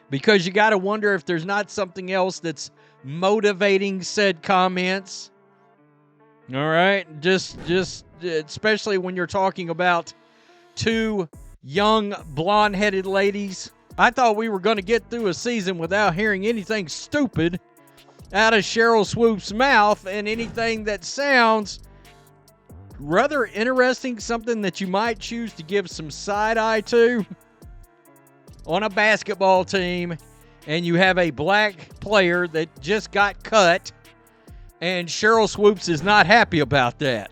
because you got to wonder if there's not something else that's motivating said comments. All right, just especially when you're talking about two young blonde-headed ladies. I thought we were going to get through a season without hearing anything stupid out of Sheryl Swoopes' mouth, and anything that sounds rather interesting, something that you might choose to give some side-eye to on a basketball team, and you have a black player that just got cut, and Sheryl Swoopes is not happy about that.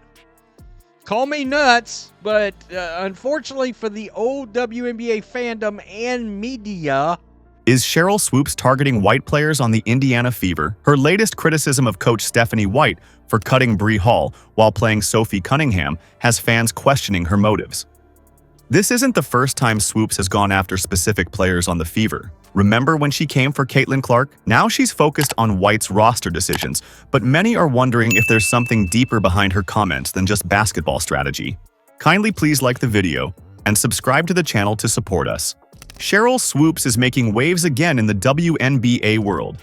Call me nuts, but unfortunately for the old WNBA fandom and media... Is Sheryl Swoopes targeting white players on the Indiana Fever? Her latest criticism of coach Stephanie White for cutting Bree Hall while playing Sophie Cunningham has fans questioning her motives. This isn't the first time Swoopes has gone after specific players on the Fever. Remember when she came for Caitlin Clark? Now she's focused on White's roster decisions, but many are wondering if there's something deeper behind her comments than just basketball strategy. Kindly please like the video and subscribe to the channel to support us. Sheryl Swoopes is making waves again in the WNBA world.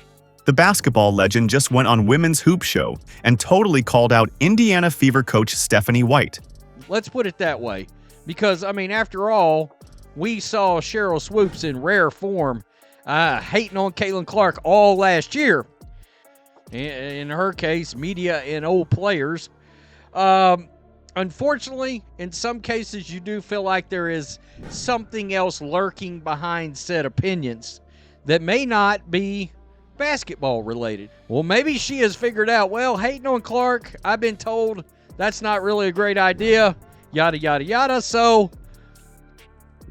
The basketball legend just went on Women's Hoop Show and totally called out Indiana Fever coach Stephanie White. Let's put it that way, because, I mean, after all, we saw Sheryl Swoopes in rare form hating on Caitlin Clark all last year. In her case, media and old players. Unfortunately, in some cases, you do feel like there is something else lurking behind said opinions that may not be basketball related. Well, maybe she has figured out, well, hating on Clark, I've been told that's not really a great idea, yada, yada, yada. So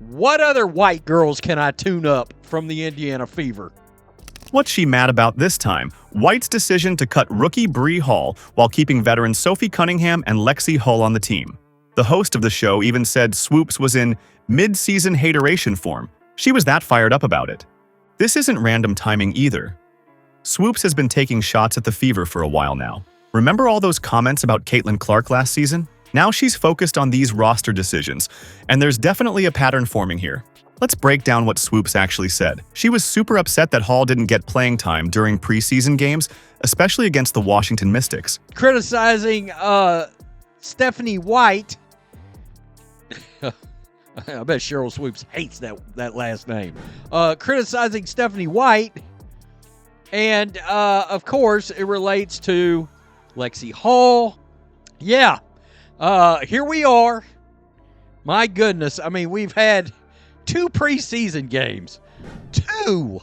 what other white girls can I tune up from the Indiana Fever? What's she mad about this time? White's decision to cut rookie Bree Hall while keeping veterans Sophie Cunningham and Lexi Hull on the team. The host of the show even said Swoopes was in mid-season hateration form. She was that fired up about it. This isn't random timing either. Swoopes has been taking shots at the Fever for a while now. Remember all those comments about Caitlin Clark last season? Now she's focused on these roster decisions, and there's definitely a pattern forming here. Let's break down what Swoopes actually said. She was super upset that Hall didn't get playing time during preseason games, especially against the Washington Mystics. Criticizing Stephanie White. I bet Sheryl Swoopes hates that last name. Criticizing Stephanie White. And, of course, it relates to Lexi Hall. Yeah. Here we are. My goodness. I mean, we've had 2 preseason games. 2.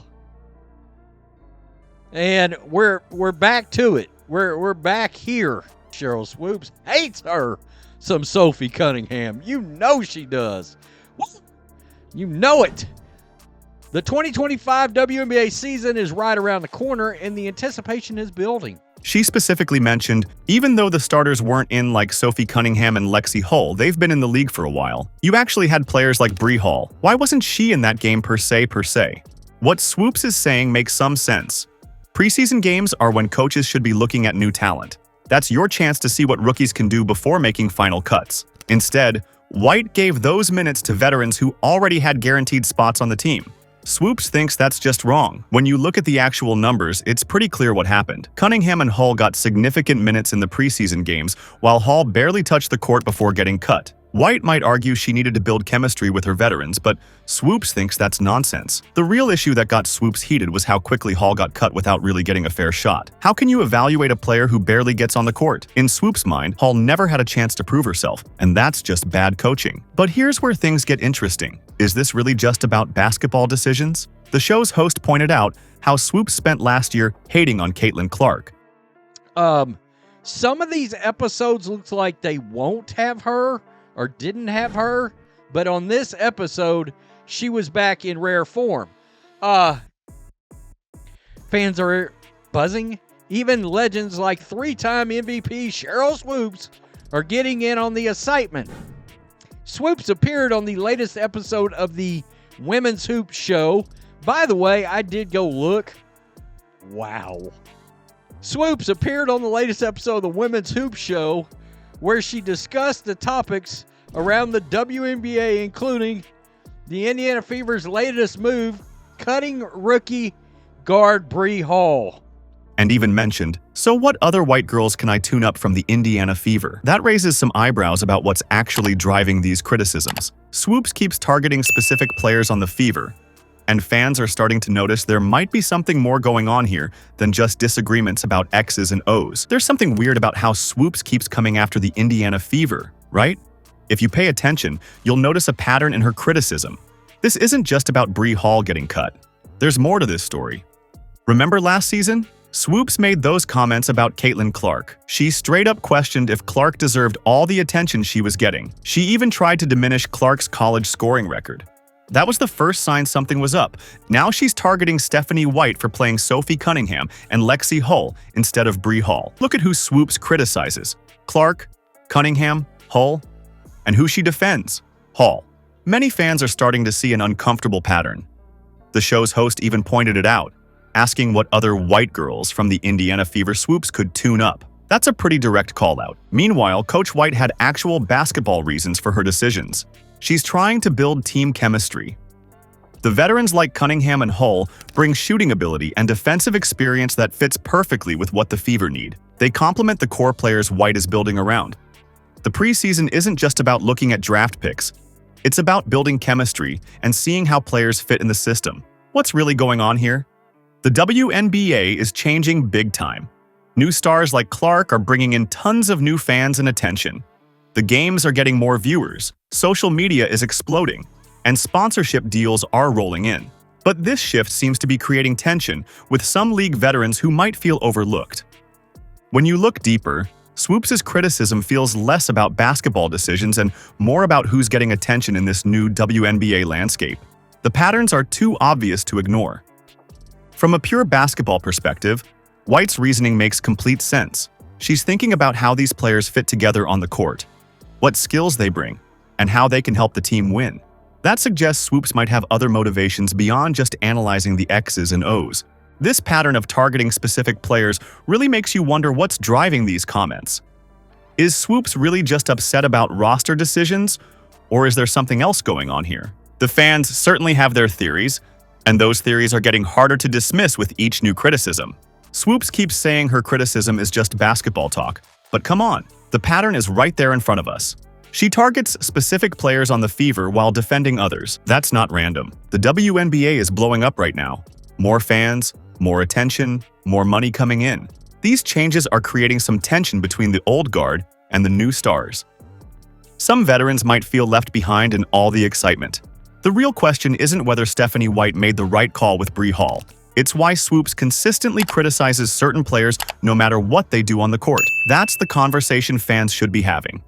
And we're back to it. We're back here. Sheryl Swoopes hates her some Sophie Cunningham. You know she does. You know it. The 2025 WNBA season is right around the corner, and the anticipation is building. She specifically mentioned, even though the starters weren't in like Sophie Cunningham and Lexi Hull, they've been in the league for a while. You actually had players like Bree Hall. Why wasn't she in that game per se? What Swoopes is saying makes some sense. Preseason games are when coaches should be looking at new talent. That's your chance to see what rookies can do before making final cuts. Instead, White gave those minutes to veterans who already had guaranteed spots on the team. Swoopes thinks that's just wrong. When you look at the actual numbers, it's pretty clear what happened. Cunningham and Hull got significant minutes in the preseason games, while Hall barely touched the court before getting cut. White might argue she needed to build chemistry with her veterans, but Swoopes thinks that's nonsense. The real issue that got Swoopes heated was how quickly Hall got cut without really getting a fair shot. How can you evaluate a player who barely gets on the court? In Swoopes' mind, Hall never had a chance to prove herself, and that's just bad coaching. But here's where things get interesting. Is this really just about basketball decisions? The show's host pointed out how Swoopes spent last year hating on Caitlin Clark. Some of these episodes looks like they won't have her, or didn't have her, but on this episode, she was back in rare form. Fans are buzzing. Even legends like 3-time MVP Sheryl Swoopes are getting in on the excitement. Swoopes appeared on the latest episode of the Women's Hoop Show. By the way, I did go look. Wow. Swoopes appeared on the latest episode of the Women's Hoop Show, where she discussed the topics around the WNBA, including the Indiana Fever's latest move, cutting rookie guard Bree Hall. And even mentioned, so what other white girls can I tune up from the Indiana Fever? That raises some eyebrows about what's actually driving these criticisms. Swoopes keeps targeting specific players on the Fever, and fans are starting to notice there might be something more going on here than just disagreements about X's and O's. There's something weird about how Swoopes keeps coming after the Indiana Fever, right? If you pay attention, you'll notice a pattern in her criticism. This isn't just about Bree Hall getting cut. There's more to this story. Remember last season? Swoopes made those comments about Caitlin Clark. She straight up questioned if Clark deserved all the attention she was getting. She even tried to diminish Clark's college scoring record. That was the first sign something was up. Now she's targeting Stephanie White for playing Sophie Cunningham and Lexi Hull instead of Bree Hall. Look at who Swoopes criticizes: Clark, Cunningham, Hull, and who she defends: Hall. Many fans are starting to see an uncomfortable pattern. The show's host even pointed it out, asking what other white girls from the Indiana Fever Swoopes could tune up. That's a pretty direct call-out. Meanwhile, Coach White had actual basketball reasons for her decisions. She's trying to build team chemistry. The veterans like Cunningham and Hull bring shooting ability and defensive experience that fits perfectly with what the Fever need. They complement the core players White is building around. The preseason isn't just about looking at draft picks. It's about building chemistry and seeing how players fit in the system. What's really going on here? The WNBA is changing big time. New stars like Clark are bringing in tons of new fans and attention. The games are getting more viewers, social media is exploding, and sponsorship deals are rolling in. But this shift seems to be creating tension with some league veterans who might feel overlooked. When you look deeper, Swoopes' criticism feels less about basketball decisions and more about who's getting attention in this new WNBA landscape. The patterns are too obvious to ignore. From a pure basketball perspective, White's reasoning makes complete sense. She's thinking about how these players fit together on the court, what skills they bring, and how they can help the team win. That suggests Swoopes might have other motivations beyond just analyzing the X's and O's. This pattern of targeting specific players really makes you wonder what's driving these comments. Is Swoopes really just upset about roster decisions, or is there something else going on here? The fans certainly have their theories, and those theories are getting harder to dismiss with each new criticism. Swoopes keeps saying her criticism is just basketball talk, but come on, the pattern is right there in front of us. She targets specific players on the Fever while defending others. That's not random. The WNBA is blowing up right now. More fans, more attention, more money coming in. These changes are creating some tension between the old guard and the new stars. Some veterans might feel left behind in all the excitement. The real question isn't whether Stephanie White made the right call with Bree Hall. It's why Swoopes consistently criticizes certain players no matter what they do on the court. That's the conversation fans should be having.